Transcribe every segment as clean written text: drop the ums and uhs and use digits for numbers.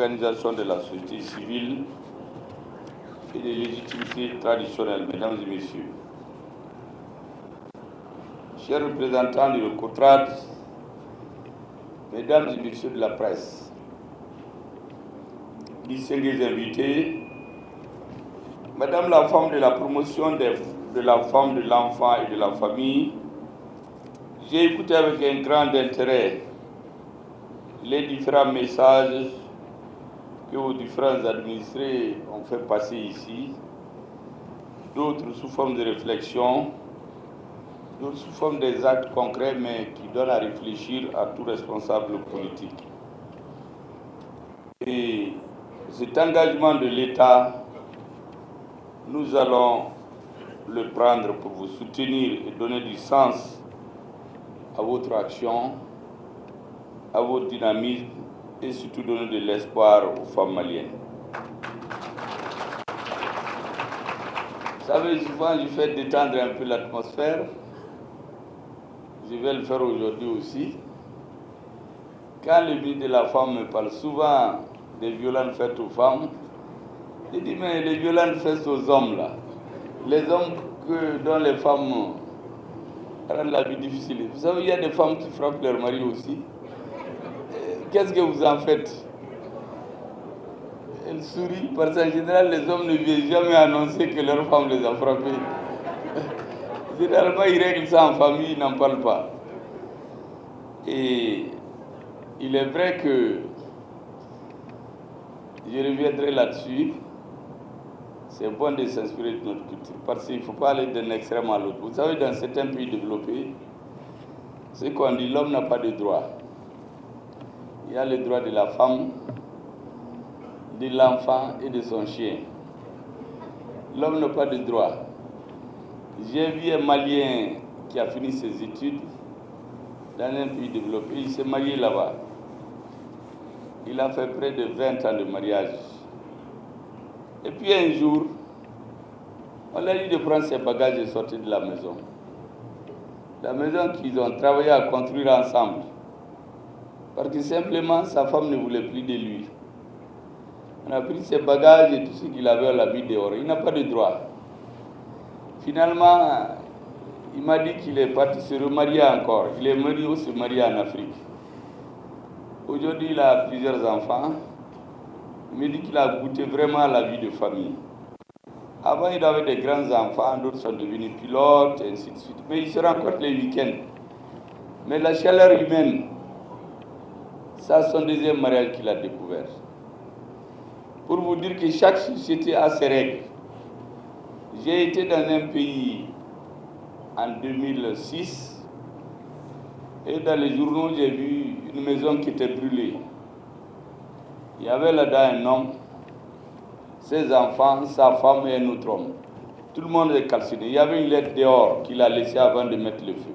l'organisation de la société civile et des légitimités traditionnelles, mesdames et messieurs. Chers représentants du COTRAD, mesdames et messieurs de la presse, distingués invités, Madame la femme de la promotion de la femme, de l'enfant et de la famille, j'ai écouté avec un grand intérêt les différents messages que vos différents administrés ont fait passer ici, d'autres sous forme de réflexion, d'autres sous forme des actes concrets, mais qui donnent à réfléchir à tout responsable politique. Et cet engagement de l'État, nous allons le prendre pour vous soutenir et donner du sens à votre action, à votre dynamisme et surtout donner de l'espoir aux femmes maliennes. Vous savez, souvent je fais détendre un peu l'atmosphère. Je vais le faire aujourd'hui aussi. Quand le ministre de la Femme me parle souvent des violences faites aux femmes, je dis mais les violences faites aux hommes là, les hommes dont les femmes rendent la vie difficile. Vous savez, il y a des femmes qui frappent leur mari aussi. Qu'est-ce que vous en faites? Elle sourit parce qu'en général, les hommes ne viennent jamais annoncer que leur femme les a frappés. Généralement, ils règlent ça en famille, ils n'en parlent pas. Et il est vrai que je reviendrai là-dessus. C'est bon de s'inspirer de notre culture parce qu'il ne faut pas aller d'un extrême à l'autre. Vous savez, dans certains pays développés, c'est qu'on dit l'homme n'a pas de droit. Il y a le droit de la femme, de l'enfant et de son chien. L'homme n'a pas de droit. J'ai vu un Malien qui a fini ses études dans un pays développé. Il s'est marié là-bas. Il a fait près de 20 ans de mariage. Et puis un jour, on lui a dit de prendre ses bagages et sortir de la maison. La maison qu'ils ont travaillé à construire ensemble. Parce que simplement, sa femme ne voulait plus de lui. On a pris ses bagages et tout ce qu'il avait, on l'a mis dehors. Il n'a pas de droit. Finalement, il m'a dit qu'il est parti se remarier encore. Il est venu se marier en Afrique. Aujourd'hui, il a plusieurs enfants. Il me dit qu'il a goûté vraiment à la vie de famille. Avant, il avait des grands-enfants, d'autres sont devenus pilotes, et ainsi de suite. Mais il se rencontre les week-ends. Mais la chaleur humaine, ça, c'est son deuxième mariage qu'il a découvert. Pour vous dire que chaque société a ses règles. J'ai été dans un pays en 2006 et dans les journaux, j'ai vu une maison qui était brûlée. Il y avait là-dedans un homme, ses enfants, sa femme et un autre homme. Tout le monde est calciné. Il y avait une lettre dehors qu'il a laissée avant de mettre le feu.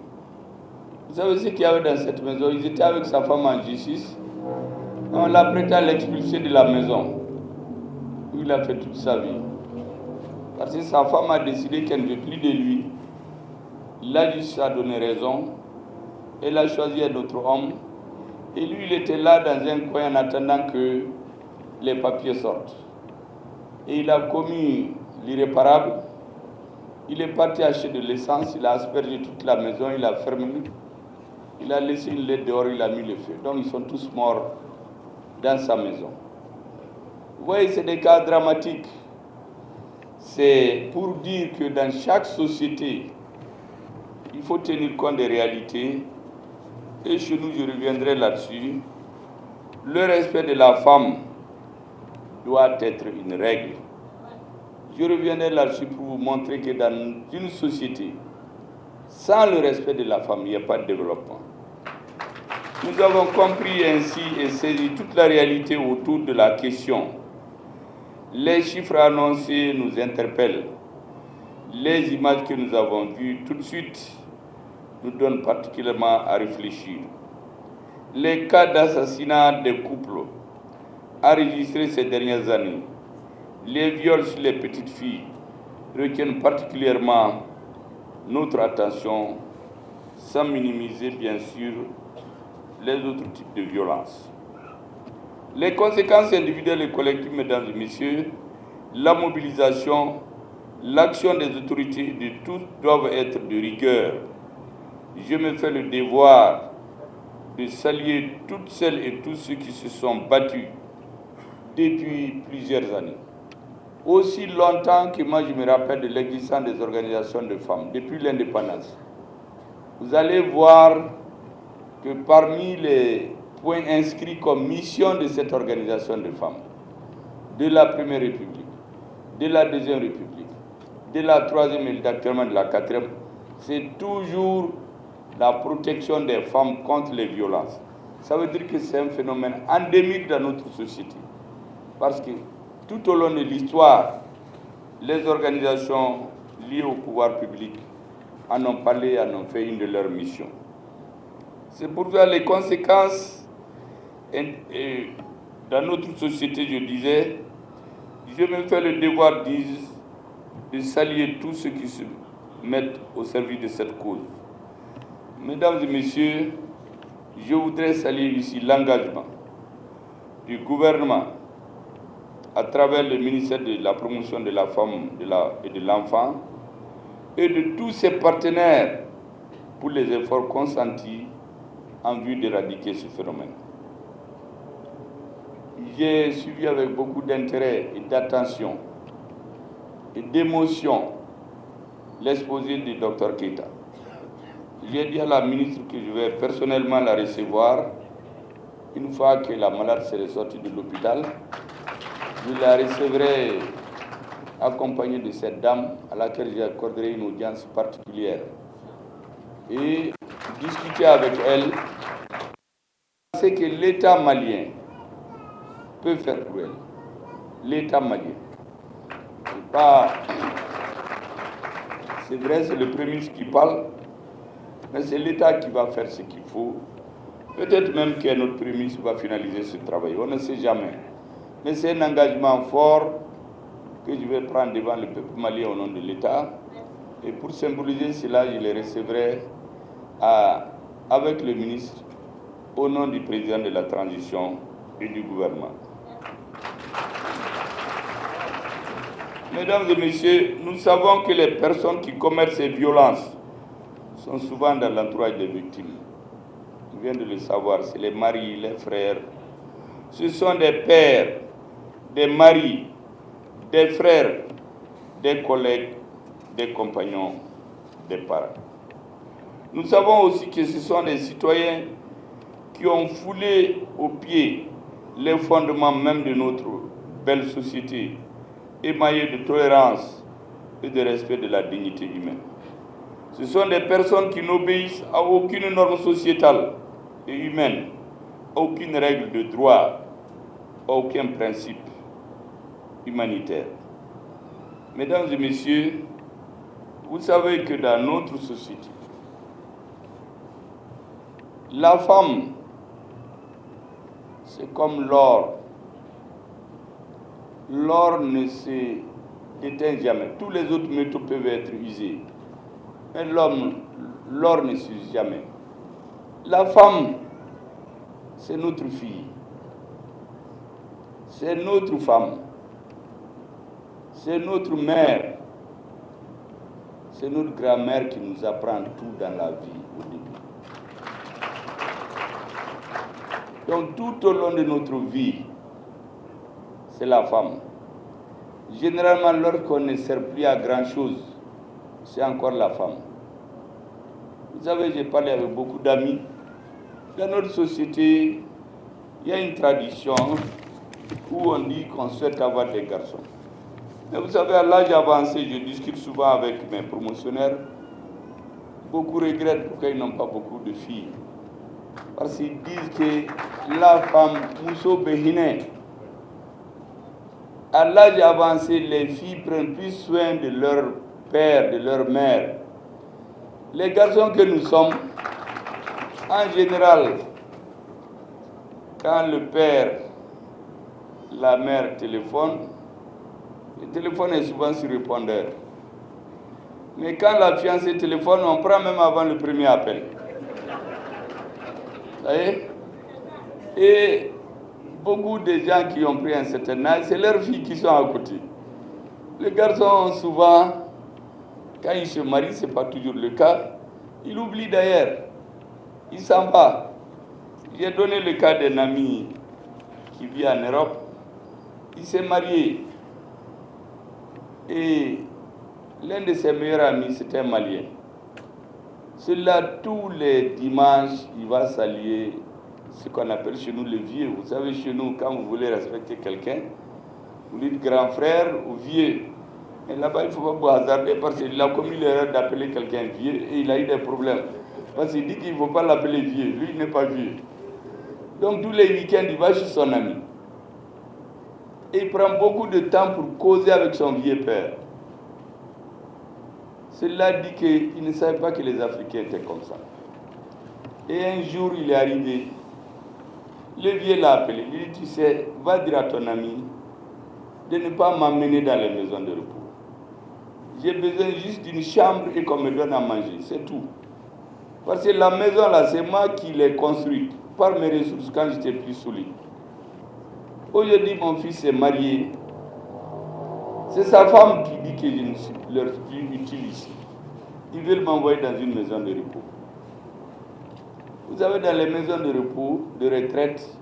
Vous savez ce qu'il y avait dans cette maison? Ils étaient avec sa femme en justice. On l'a prêté à l'expulser de la maison où il a fait toute sa vie. Parce que sa femme a décidé qu'elle ne veut plus de lui. La justice a donné raison. Elle a choisi un autre homme. Et lui, il était là dans un coin en attendant que les papiers sortent. Et il a commis l'irréparable. Il est parti acheter de l'essence, il a aspergé toute la maison, il a fermé. Il a laissé une lettre dehors, il a mis le feu. Donc ils sont tous morts dans sa maison. Vous voyez, c'est des cas dramatiques. C'est pour dire que dans chaque société, il faut tenir compte des réalités. Et chez nous, je reviendrai là-dessus. Le respect de la femme doit être une règle. Je reviendrai là-dessus pour vous montrer que dans une société, sans le respect de la femme, il n'y a pas de développement. Nous avons compris ainsi et saisi toute la réalité autour de la question. Les chiffres annoncés nous interpellent. Les images que nous avons vues tout de suite nous donnent particulièrement à réfléchir. Les cas d'assassinat des couples enregistrés ces dernières années, les viols sur les petites filles retiennent particulièrement notre attention, sans minimiser bien sûr les autres types de violences. Les conséquences individuelles et collectives, mesdames et messieurs, la mobilisation, l'action des autorités de tous doivent être de rigueur. Je me fais le devoir de saluer toutes celles et tous ceux qui se sont battus depuis plusieurs années. Aussi longtemps que moi je me rappelle de l'existence des organisations de femmes, depuis l'indépendance. Vous allez voir que parmi les points inscrits comme mission de cette organisation de femmes, de la Première République, de la Deuxième République, de la Troisième et actuellement de la Quatrième, c'est toujours la protection des femmes contre les violences. Ça veut dire que c'est un phénomène endémique dans notre société. Parce que tout au long de l'histoire, les organisations liées au pouvoir public en ont parlé, en ont fait une de leurs missions. C'est pourquoi les conséquences dans notre société, je disais, je me fais le devoir de saluer tous ceux qui se mettent au service de cette cause. Mesdames et messieurs, je voudrais saluer ici l'engagement du gouvernement à travers le ministère de la promotion de la femme et de l'enfant et de tous ses partenaires pour les efforts consentis en vue d'éradiquer ce phénomène. J'ai suivi avec beaucoup d'intérêt et d'attention et d'émotion l'exposé du Dr Keita. J'ai dit à la ministre que je vais personnellement la recevoir une fois que la malade serait sortie de l'hôpital. Je la recevrai accompagnée de cette dame à laquelle j'accorderai une audience particulière et discuter avec elle ce que l'État malien peut faire pour elle. L'État malien. C'est vrai, c'est le Premier ministre qui parle, mais c'est l'État qui va faire ce qu'il faut. Peut-être même que notre Premier ministre va finaliser ce travail, on ne sait jamais. Mais c'est un engagement fort que je vais prendre devant le peuple malien au nom de l'État. Et pour symboliser cela, je les recevrai avec le ministre au nom du président de la transition et du gouvernement. Mesdames et messieurs, nous savons que les personnes qui commettent ces violences sont souvent dans l'entourage des victimes. On vient de le savoir, c'est les maris, les frères. Ce sont des pères, des maris, des frères, des collègues, des compagnons, des parents. Nous savons aussi que ce sont des citoyens qui ont foulé aux pieds les fondements même de notre belle société, émaillée de tolérance et de respect de la dignité humaine. Ce sont des personnes qui n'obéissent à aucune norme sociétale et humaine, à aucune règle de droit, à aucun principe humanitaire. Mesdames et messieurs, vous savez que dans notre société, la femme, c'est comme l'or. L'or ne se déteint jamais. Tous les autres métaux peuvent être usés. Mais l'or ne s'use jamais. La femme, c'est notre fille. C'est notre femme. C'est notre mère. C'est notre grand-mère qui nous apprend tout dans la vie au début. Donc tout au long de notre vie, c'est la femme. Généralement, lorsqu'on ne sert plus à grand-chose, c'est encore la femme. Vous savez, j'ai parlé avec beaucoup d'amis. Dans notre société, il y a une tradition où on dit qu'on souhaite avoir des garçons. Mais vous savez, à l'âge avancé, je discute souvent avec mes promotionnaires. Beaucoup regrettent pourquoi ils n'ont pas beaucoup de filles. Parce qu'ils disent que la femme, Mousso Behine, à l'âge avancé, les filles prennent plus soin de leur père, de leur mère. Les garçons que nous sommes, en général, quand le père, la mère téléphone, le téléphone est souvent sur répondeur. Mais quand la fiancée téléphone, on prend même avant le premier appel. Vous voyez? Et beaucoup de gens qui ont pris un certain âge, c'est leurs filles qui sont à côté. Les garçons, souvent, quand ils se marient, ce n'est pas toujours le cas, ils oublient d'ailleurs. Il s'en va. J'ai donné le cas d'un ami qui vit en Europe. Il s'est marié. Et l'un de ses meilleurs amis, c'était un Malien. Celui-là, tous les dimanches, il va saluer ce qu'on appelle chez nous le vieux. Vous savez, chez nous, quand vous voulez respecter quelqu'un, vous dites grand frère ou vieux. Et là-bas, il ne faut pas vous hasarder parce qu'il a commis l'erreur d'appeler quelqu'un vieux et il a eu des problèmes. Parce qu'il dit qu'il ne faut pas l'appeler vieux. Lui, il n'est pas vieux. Donc, tous les week-ends, il va chez son ami. Et il prend beaucoup de temps pour causer avec son vieux père. Cela dit qu'il ne savait pas que les Africains étaient comme ça. Et un jour, il est arrivé. Le vieux l'a appelé. Il dit, tu sais, va dire à ton ami de ne pas m'emmener dans les maisons de repos. J'ai besoin juste d'une chambre et qu'on me donne à manger. C'est tout. Parce que la maison, là, c'est moi qui l'ai construite par mes ressources quand j'étais plus solide. Aujourd'hui, mon fils est marié. C'est sa femme qui dit que je ne suis leur plus utile ici. Ils veulent m'envoyer dans une maison de repos. Vous savez, dans les maisons de repos, de retraite,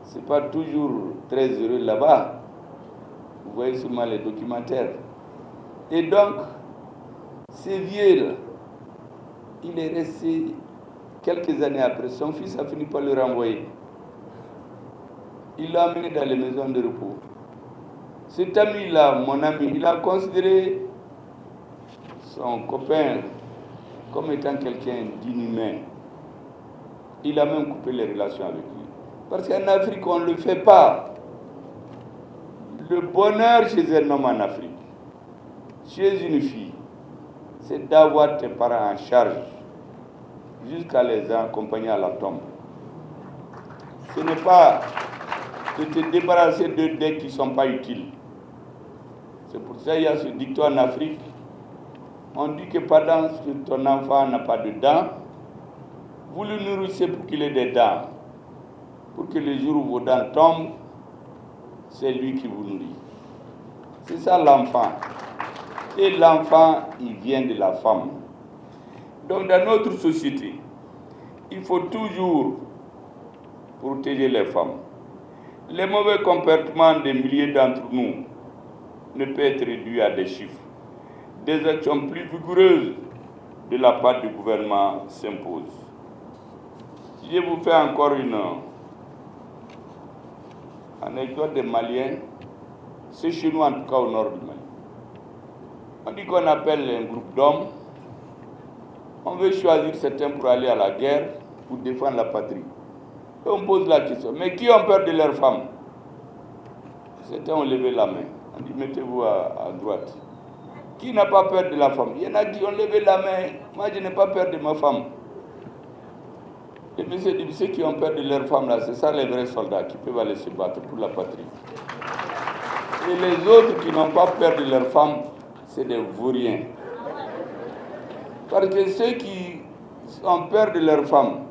ce n'est pas toujours très heureux là-bas. Vous voyez souvent les documentaires. Et donc, ce vieux-là, il est resté quelques années après. Son fils a fini par le renvoyer. Il l'a amené dans les maisons de repos. Cet ami-là, mon ami, il a considéré son copain comme étant quelqu'un d'inhumain. Il a même coupé les relations avec lui. Parce qu'en Afrique, on ne le fait pas. Le bonheur chez un homme en Afrique, chez une fille, c'est d'avoir tes parents en charge jusqu'à les accompagner à la tombe. Ce n'est pas de te débarrasser de dettes qui ne sont pas utiles. C'est pour ça qu'il y a ce dicton en Afrique. On dit que pendant que ton enfant n'a pas de dents, vous le nourrissez pour qu'il ait des dents. Pour que le jour où vos dents tombent, c'est lui qui vous nourrit. C'est ça l'enfant. Et l'enfant, il vient de la femme. Donc dans notre société, il faut toujours protéger les femmes. Les mauvais comportements des milliers d'entre nous ne peuvent être réduits à des chiffres. Des actions plus vigoureuses de la part du gouvernement s'imposent. Je vous fais encore une anecdote des Maliens. C'est chez nous, en tout cas au nord du Mali. On dit qu'on appelle un groupe d'hommes. On veut choisir certains pour aller à la guerre, pour défendre la patrie. Et on pose la question, mais qui ont peur de leurs femmes? Certains ont levé la main. On dit, mettez-vous à droite. Qui n'a pas peur de la femme? Il y en a qui ont levé la main. Moi, je n'ai pas peur de ma femme. Et puis, ceux qui ont peur de leur femme, là, c'est ça les vrais soldats qui peuvent aller se battre pour la patrie. Et les autres qui n'ont pas peur de leur femme, c'est des vauriens. Parce que ceux qui ont peur de leur femme,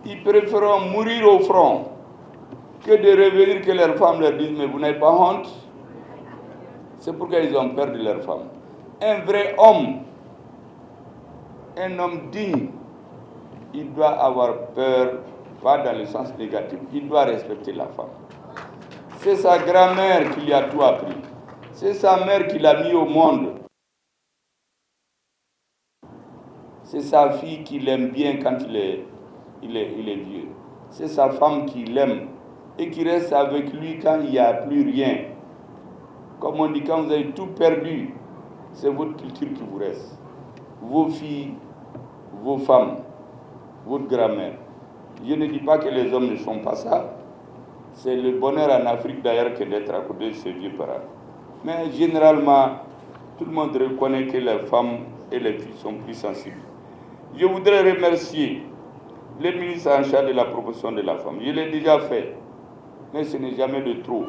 ils préfèrent mourir au front que de revenir que leur femme leur dise, mais vous n'avez pas honte? C'est pourquoi ils ont peur de leur femme. Un vrai homme, un homme digne, il doit avoir peur, pas dans le sens négatif, il doit respecter la femme. C'est sa grand-mère qui lui a tout appris. C'est sa mère qui l'a mis au monde. C'est sa fille qui l'aime bien quand il est vieux. C'est sa femme qui l'aime et qui reste avec lui quand il n'y a plus rien. Comme on dit, quand vous avez tout perdu, c'est votre culture qui vous reste. Vos filles, vos femmes, votre grand-mère. Je ne dis pas que les hommes ne font pas ça. C'est le bonheur en Afrique d'ailleurs que d'être à côté de ses vieux parents. Mais généralement, tout le monde reconnaît que les femmes et les filles sont plus sensibles. Je voudrais remercier le ministre en charge de la promotion de la femme. Je l'ai déjà fait, mais ce n'est jamais de trop.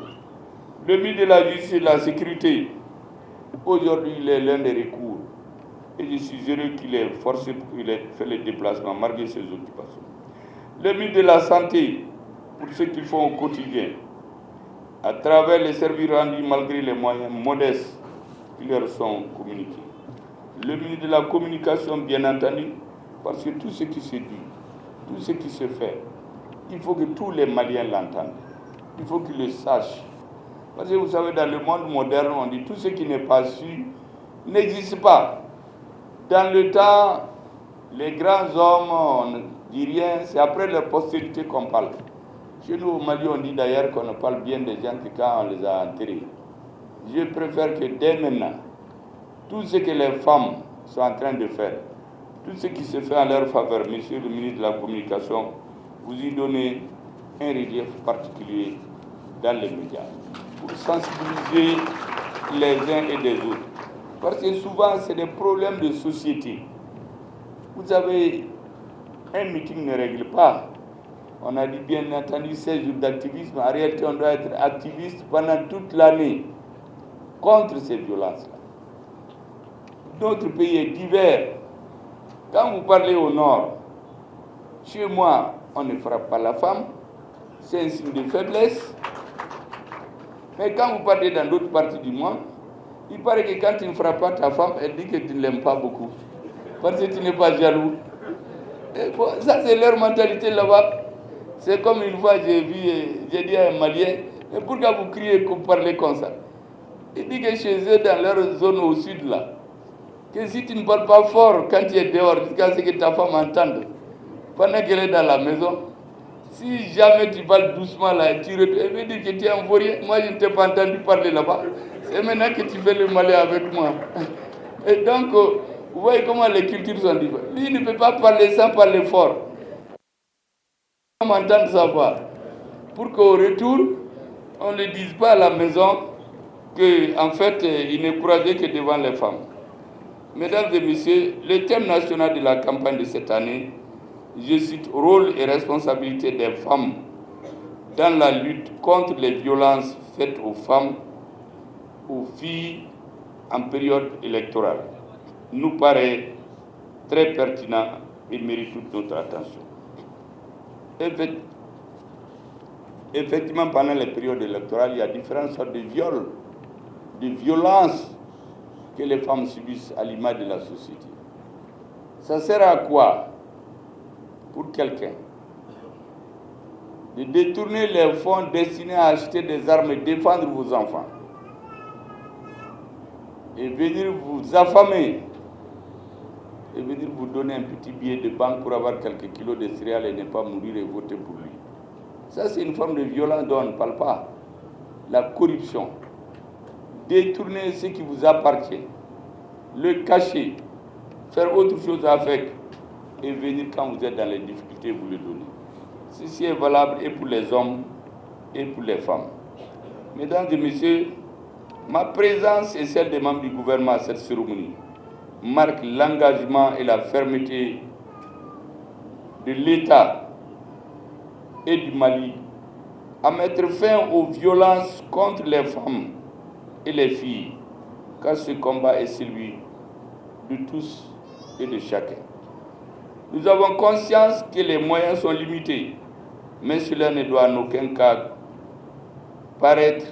Le ministre de la Justice et de la Sécurité, aujourd'hui, il est l'un des recours. Et je suis heureux qu'il ait forcé, qu'il ait fait le déplacement, malgré ses occupations. Le ministre de la Santé, pour ce qu'ils font au quotidien. à travers les services rendus malgré les moyens modestes qui leur sont communiqués. Le ministre de la Communication, bien entendu, parce que tout ce qui se dit, tout ce qui se fait, il faut que tous les Maliens l'entendent. Il faut qu'ils le sachent. Parce que vous savez, dans le monde moderne, on dit tout ce qui n'est pas su n'existe pas. Dans le temps, les grands hommes, on ne dit rien, c'est après leur postérité qu'on parle. Chez nous, au Mali, on dit d'ailleurs qu'on ne parle bien des gens que quand on les a enterrés. Je préfère que dès maintenant, tout ce que les femmes sont en train de faire, tout ce qui se fait en leur faveur, monsieur le ministre de la Communication, vous y donnez un relief particulier dans les médias pour sensibiliser les uns et les autres. Parce que souvent, c'est des problèmes de société. Vous savez, un meeting ne règle pas. On a dit bien entendu 16 jours d'activisme. En réalité, on doit être activiste pendant toute l'année contre ces violences-là. Notre pays est divers. Quand vous parlez au nord, chez moi, on ne frappe pas la femme. C'est un signe de faiblesse. Mais quand vous partez dans d'autres parties du monde, il paraît que quand tu ne frappes pas ta femme, elle dit que tu ne l'aimes pas beaucoup. Parce que tu n'es pas jaloux. Et bon, ça, c'est leur mentalité là-bas. C'est comme une fois, j'ai dit à un Malien, mais pourquoi vous criez, vous parlez comme ça? Il dit que chez eux, dans leur zone au sud, là, que si tu ne parles pas fort quand tu es dehors, jusqu'à ce que ta femme entende, pendant qu'elle est dans la maison, si jamais tu parles doucement là, elle veut dire que tu es un vaurien. Moi, je ne t'ai pas entendu parler là-bas. C'est maintenant que tu fais le malin avec moi. Et donc, vous voyez comment les cultures sont différentes. Lui, il ne peut pas parler sans parler fort. On m'entend savoir. Pour qu'au retour, on ne dise pas à la maison qu'en fait, il n'est courageux que devant les femmes. Mesdames et messieurs, le thème national de la campagne de cette année, je cite, rôle et responsabilité des femmes dans la lutte contre les violences faites aux femmes, aux filles en période électorale, nous paraît très pertinent et mérite toute notre attention. Effectivement, pendant les périodes électorales, il y a différentes sortes de viols, de violences que les femmes subissent à l'image de la société. Ça sert à quoi pour quelqu'un de détourner les fonds destinés à acheter des armes et défendre vos enfants et venir vous affamer et venir vous donner un petit billet de banque pour avoir quelques kilos de céréales et ne pas mourir et voter pour lui? Ça, c'est une forme de violence dont on ne parle pas. La corruption. Détourner ce qui vous appartient, le cacher, faire autre chose avec et venir quand vous êtes dans les difficultés, vous le donner. Ceci est valable et pour les hommes et pour les femmes. Mesdames et messieurs, ma présence et celle des membres du gouvernement à cette cérémonie marque l'engagement et la fermeté de l'État et du Mali à mettre fin aux violences contre les femmes et les filles, car ce combat est celui de tous et de chacun. Nous avons conscience que les moyens sont limités, mais cela ne doit en aucun cas paraître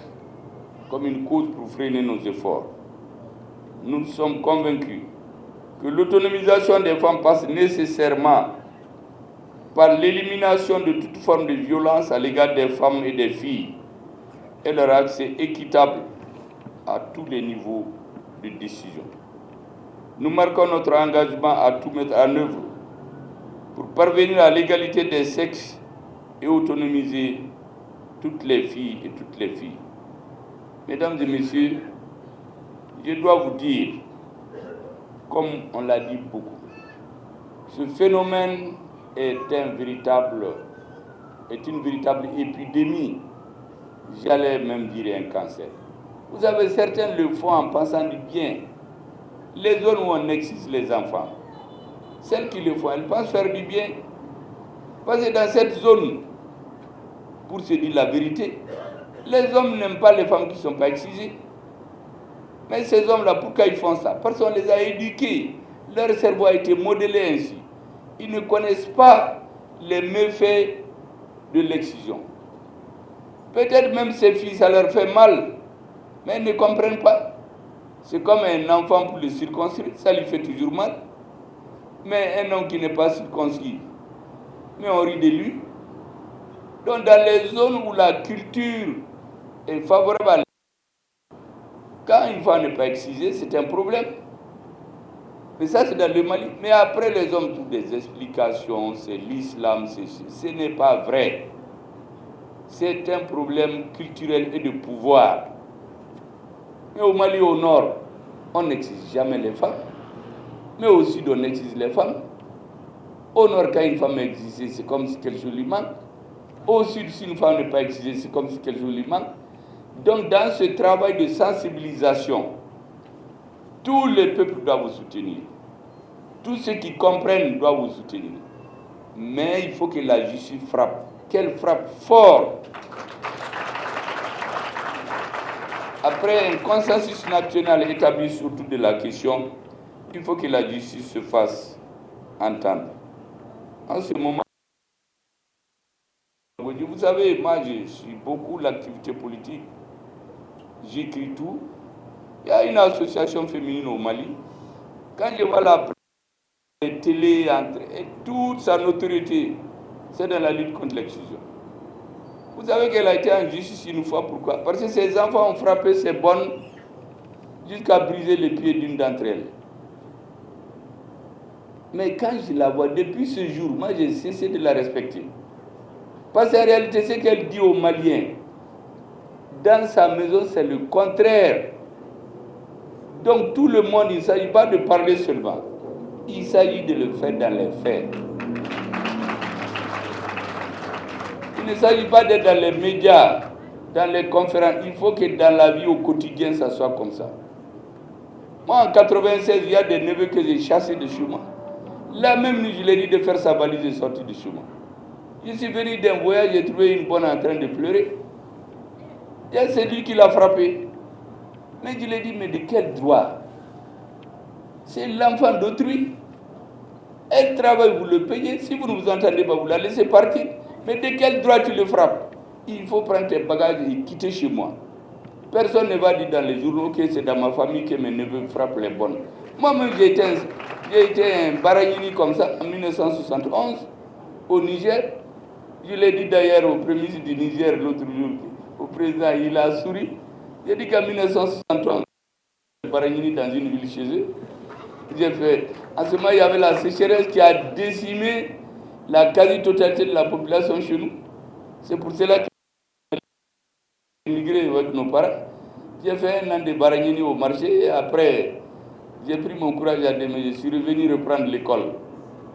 comme une cause pour freiner nos efforts. Nous sommes convaincus que l'autonomisation des femmes passe nécessairement par l'élimination de toute forme de violence à l'égard des femmes et des filles et leur accès équitable à tous les niveaux de décision. Nous marquons notre engagement à tout mettre en œuvre pour parvenir à l'égalité des sexes et autonomiser toutes les filles et toutes les filles. Mesdames et messieurs, je dois vous dire, comme on l'a dit beaucoup, ce phénomène est une véritable épidémie, j'allais même dire un cancer. Vous avez certains le font en pensant du bien. Les zones où on excise les enfants, celles qui le font, elles pensent faire du bien. Parce que dans cette zone, pour se dire la vérité, les hommes n'aiment pas les femmes qui ne sont pas excisées. Mais ces hommes-là, pourquoi ils font ça? Parce qu'on les a éduqués. Leur cerveau a été modelé ainsi. Ils ne connaissent pas les méfaits de l'excision. Peut-être même ses filles, ça leur fait mal, mais ils ne comprennent pas. C'est comme un enfant pour le circoncis, ça lui fait toujours mal. Mais un homme qui n'est pas circoncis, mais on rit de lui. Donc dans les zones où la culture est favorable, quand une femme n'est pas excisée, c'est un problème. Mais ça, c'est dans le Mali. Mais après, les hommes trouvent des explications, c'est l'islam, ce n'est pas vrai. C'est un problème culturel et de pouvoir. Mais au Mali, au nord, on n'exige jamais les femmes. Mais au sud, on exige les femmes. Au nord, quand une femme est exigée, c'est comme si quelque chose lui manque. Au sud, si une femme n'est pas exigée, c'est comme si quelque chose lui manque. Donc, dans ce travail de sensibilisation, tous les peuples doivent vous soutenir. Tous ceux qui comprennent doivent vous soutenir. Mais il faut que la justice frappe. Qu'elle frappe fort. Après un consensus national établi autour de la question, il faut que la justice se fasse entendre. En ce moment, vous savez, moi je suis beaucoup l'activité politique. J'écris tout. Il y a une association féminine au Mali. Quand je vois la télé et toute sa notoriété, c'est dans la lutte contre l'exclusion. Vous savez qu'elle a été en justice une fois, pourquoi? Parce que ses enfants ont frappé ses bonnes jusqu'à briser les pieds d'une d'entre elles. Mais quand je la vois, depuis ce jour, moi j'ai cessé de la respecter. Parce qu'en réalité, ce qu'elle dit aux Maliens, dans sa maison, c'est le contraire. Donc tout le monde, il ne s'agit pas de parler seulement. Il s'agit de le faire dans les faits. Il ne s'agit pas d'être dans les médias, dans les conférences. Il faut que dans la vie au quotidien, ça soit comme ça. Moi, en 1996, il y a des neveux que j'ai chassés de chez moi. Là même, je lui ai dit de faire sa valise et sortir de chez moi. Je suis venu d'un voyage, j'ai trouvé une bonne en train de pleurer. Et c'est lui qui l'a frappé. Mais je lui ai dit, mais de quel droit? C'est l'enfant d'autrui. Elle travaille, vous le payez. Si vous ne vous entendez pas, vous la laissez partir. Mais de quel droit tu le frappes? Il faut prendre tes bagages et quitter chez moi. Personne ne va dire dans les journaux que c'est dans ma famille que mes neveux frappent les bonnes. Moi-même, j'ai été un Baragnini comme ça en 1971 au Niger. Je l'ai dit d'ailleurs au premier ministre du Niger l'autre jour, au président, il a souri. J'ai dit qu'en 1971, Baragnini dans une ville chez eux. J'ai fait. En ce moment, il y avait la sécheresse qui a décimé la quasi-totalité de la population chez nous. C'est pour cela que j'ai immigré avec nos parents. J'ai fait un an de Baragnini au marché et après, j'ai pris mon courage à deux, mais je suis revenu reprendre l'école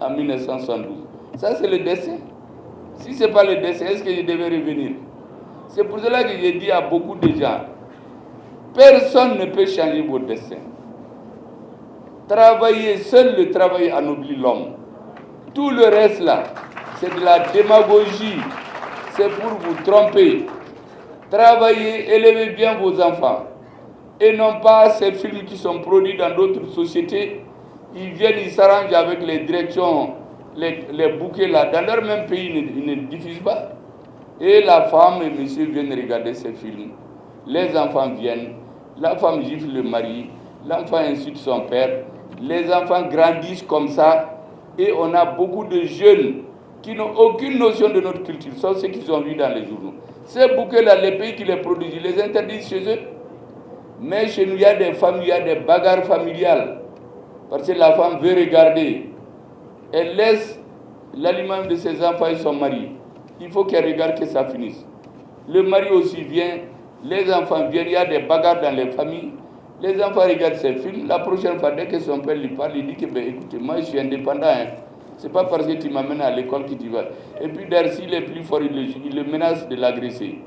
en 1972. Ça, c'est le destin. Si ce n'est pas le destin, est-ce que je devais revenir? C'est pour cela que j'ai dit à beaucoup de gens, personne ne peut changer votre destin. Travailler, seul le travail anoblit l'homme. Tout le reste là, c'est de la démagogie. C'est pour vous tromper. Travaillez, élevez bien vos enfants. Et non pas ces films qui sont produits dans d'autres sociétés. Ils viennent, ils s'arrangent avec les directions, les bouquets là. Dans leur même pays, ils ne diffusent pas. Et la femme et monsieur viennent regarder ces films. Les enfants viennent. La femme gifle le mari. L'enfant insulte son père. Les enfants grandissent comme ça. Et on a beaucoup de jeunes qui n'ont aucune notion de notre culture, sauf ce qu'ils ont vu dans les journaux. Ces bouquets-là, les pays qui les produisent, ils les interdisent chez eux. Mais chez nous, il y a des familles, il y a des bagarres familiales. Parce que la femme veut regarder. Elle laisse l'aliment de ses enfants et son mari. Il faut qu'elle regarde que ça finisse. Le mari aussi vient, les enfants viennent, il y a des bagarres dans les familles. Les enfants regardent ces films. La prochaine fois, dès que son père lui parle, il dit que, ben, écoutez, moi je suis indépendant. Hein. Ce n'est pas parce que tu m'amènes à l'école que tu vas. Et puis d'ailleurs, s'il est plus fort, il le menace de l'agresser.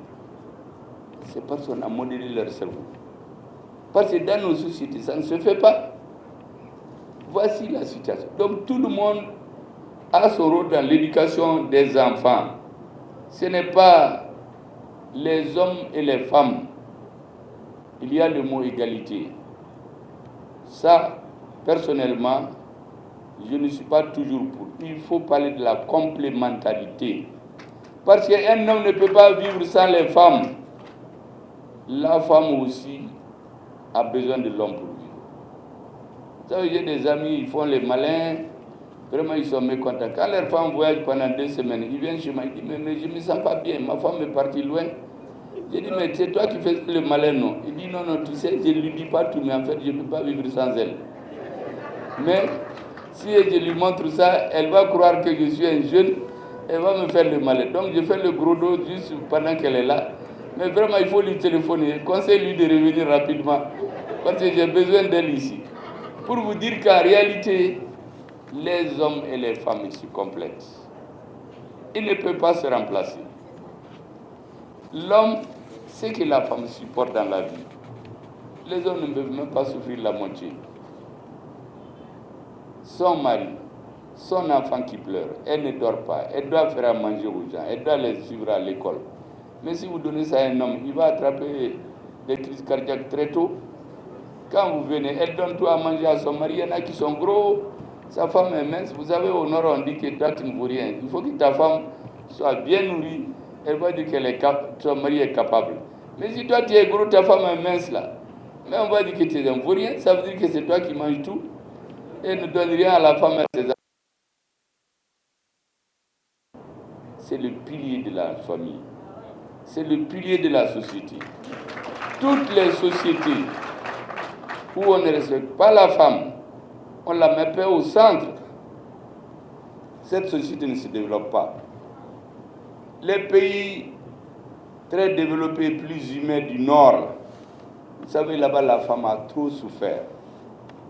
C'est parce qu'on a modélé leur cerveau. Parce que dans nos sociétés, ça ne se fait pas. Voici la situation. Donc tout le monde a son rôle dans l'éducation des enfants. Ce n'est pas les hommes et les femmes. Il y a le mot égalité. Ça, personnellement, je ne suis pas toujours pour. Il faut parler de la complémentarité. Parce qu'un homme ne peut pas vivre sans les femmes. La femme aussi a besoin de l'homme pour vivre. Vous savez, j'ai des amis, ils font les malins, vraiment ils sont mécontents. Quand leur femme voyage pendant 2 semaines, ils viennent chez moi, ils disent mais je ne me sens pas bien, ma femme est partie loin. J'ai dit mais c'est toi qui fais le malin, non? Il dit non, tu sais, je ne lui dis pas tout, mais en fait je ne peux pas vivre sans elle. Mais si je lui montre ça, elle va croire que je suis un jeune, elle va me faire le malin. Donc je fais le gros dos juste pendant qu'elle est là. Mais vraiment, il faut lui téléphoner, conseille-lui de revenir rapidement, parce que j'ai besoin d'elle ici. Pour vous dire qu'en réalité, les hommes et les femmes se complètent. Ils ne peuvent pas se remplacer. L'homme, ce que la femme supporte dans la vie, les hommes ne peuvent même pas souffrir la moitié. Son mari, son enfant qui pleure, elle ne dort pas, elle doit faire à manger aux gens, elle doit les suivre à l'école. Mais si vous donnez ça à un homme, il va attraper des crises cardiaques très tôt. Quand vous venez, elle donne tout à manger à son mari, il y en a qui sont gros, sa femme est mince. Vous savez, au nord, on dit que toi, tu ne vaux rien. Il faut que ta femme soit bien nourrie, elle va dire que son mari est capable. Mais si toi, tu es gros, ta femme est mince là, mais on va dire que tu ne vaux rien, ça veut dire que c'est toi qui manges tout et ne donne rien à la femme et à ses enfants. C'est le pilier de la famille. C'est le pilier de la société. Toutes les sociétés où on ne respecte pas la femme, on la met pas au centre, cette société ne se développe pas. Les pays très développés, plus humains du Nord, vous savez, là-bas, la femme a trop souffert.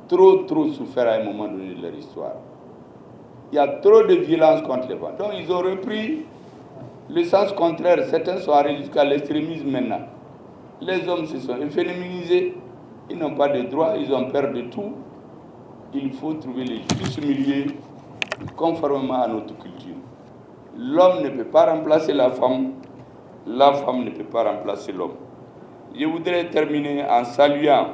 Trop souffert à un moment donné de leur histoire. Il y a trop de violence contre les femmes. Donc, ils ont repris le sens contraire. Certains sont arrivés jusqu'à l'extrémisme maintenant. Les hommes se sont féminisés, ils n'ont pas de droits, ils ont peur de tout. Il faut trouver le juste milieu conformément à notre culture. L'homme ne peut pas remplacer la femme ne peut pas remplacer l'homme. Je voudrais terminer en saluant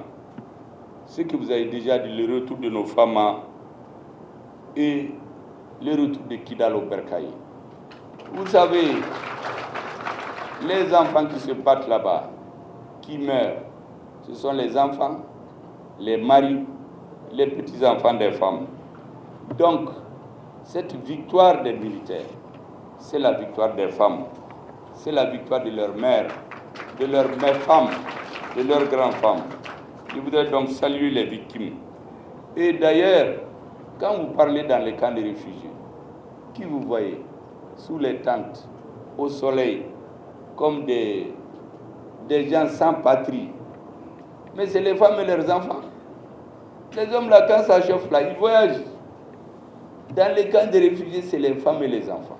ce que vous avez déjà dit, le retour de nos femmes et le retour de Kidal au Bercail. Vous savez, les enfants qui se battent là-bas, qui meurent, ce sont les enfants, les maris, les petits-enfants des femmes. Donc, cette victoire des militaires, c'est la victoire des femmes, c'est la victoire de leurs mères, de leurs mères femmes, de leurs grands-femmes. Je voudrais donc saluer les victimes. Et d'ailleurs, quand vous parlez dans les camps de réfugiés, qui vous voyez sous les tentes, au soleil, comme des gens sans patrie, mais c'est les femmes et leurs enfants. Les hommes là, quand ça chauffe là, ils voyagent. Dans les camps de réfugiés, c'est les femmes et les enfants.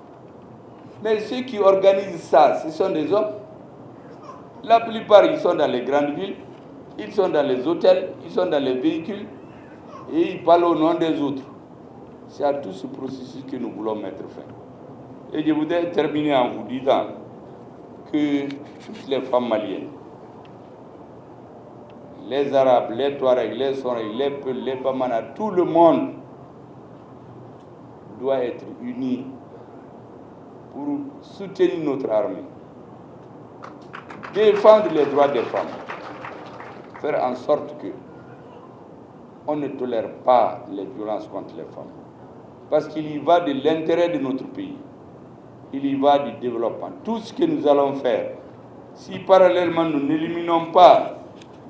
Mais ceux qui organisent ça, ce sont des hommes. La plupart, ils sont dans les grandes villes, ils sont dans les hôtels, ils sont dans les véhicules, et ils parlent au nom des autres. C'est à tout ce processus que nous voulons mettre fin. Et je voudrais terminer en vous disant que toutes les femmes maliennes, les Arabes, les Touaregs, les Soreils, les Peuls, les Bamana, tout le monde doit être uni pour soutenir notre armée, défendre les droits des femmes, faire en sorte que on ne tolère pas les violences contre les femmes. Parce qu'il y va de l'intérêt de notre pays, il y va du développement. Tout ce que nous allons faire, si parallèlement nous n'éliminons pas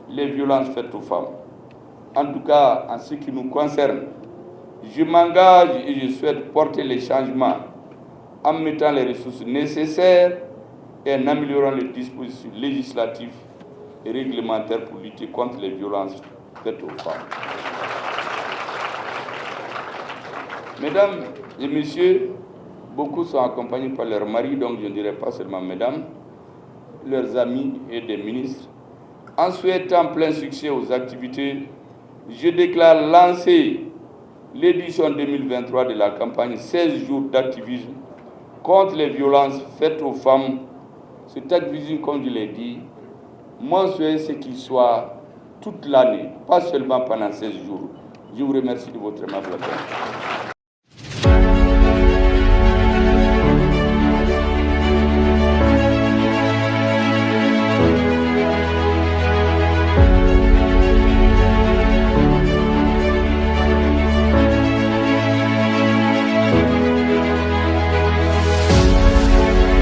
les violences faites aux femmes, en tout cas en ce qui nous concerne, je m'engage et je souhaite porter les changements en mettant les ressources nécessaires et en améliorant les dispositifs législatifs et réglementaires pour lutter contre les violences faites aux femmes. Mesdames et messieurs, beaucoup sont accompagnés par leurs maris, donc je ne dirais pas seulement mesdames, leurs amis et des ministres. En souhaitant plein succès aux activités, je déclare lancer l'édition 2023 de la campagne 16 jours d'activisme contre les violences faites aux femmes. Cet activisme, comme je l'ai dit, mon souhait, c'est qu'il soit toute l'année, pas seulement pendant 16 jours. Je vous remercie de votre aimable attention.